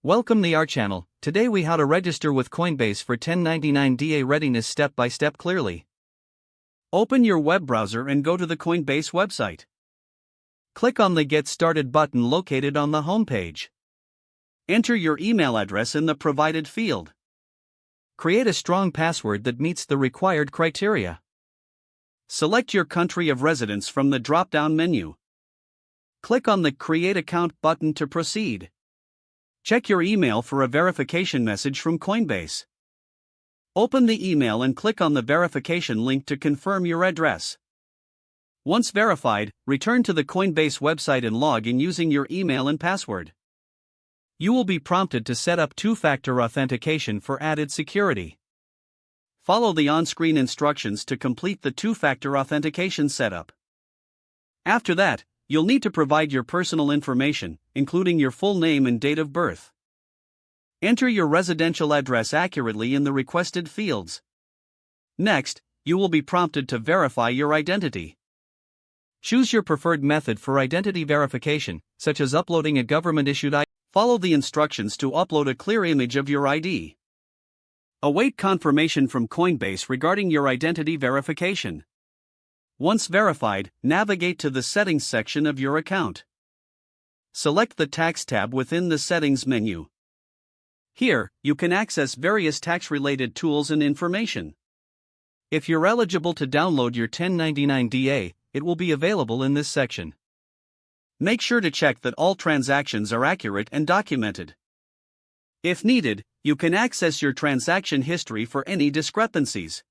Welcome to our channel. Today we how to register with Coinbase for 1099-DA readiness step by step clearly. Open your web browser and go to the Coinbase website. Click on the Get Started button located on the home page. Enter your email address in the provided field. Create a strong password that meets the required criteria. Select your country of residence from the drop-down menu. Click on the Create Account button to proceed. Check your email for a verification message from Coinbase. Open the email and click on the verification link to confirm your address. Once verified, return to the Coinbase website and log in using your email and password. You will be prompted to set up two-factor authentication for added security. Follow the on-screen instructions to complete the two-factor authentication setup. After that, you'll need to provide your personal information, including your full name and date of birth. Enter your residential address accurately in the requested fields. Next, you will be prompted to verify your identity. Choose your preferred method for identity verification, such as uploading a government-issued ID. Follow the instructions to upload a clear image of your ID. Await confirmation from Coinbase regarding your identity verification. Once verified, navigate to the Settings section of your account. Select the Tax tab within the Settings menu. Here, you can access various tax-related tools and information. If you're eligible to download your 1099-DA, it will be available in this section. Make sure to check that all transactions are accurate and documented. If needed, you can access your transaction history for any discrepancies.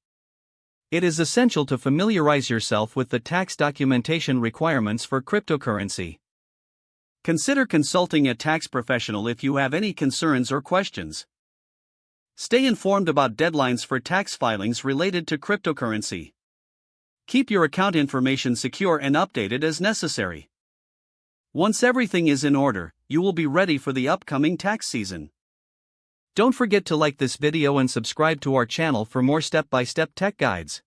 It is essential to familiarize yourself with the tax documentation requirements for cryptocurrency. Consider consulting a tax professional if you have any concerns or questions. Stay informed about deadlines for tax filings related to cryptocurrency. Keep your account information secure and updated as necessary. Once everything is in order, you will be ready for the upcoming tax season. Don't forget to like this video and subscribe to our channel for more step-by-step tech guides.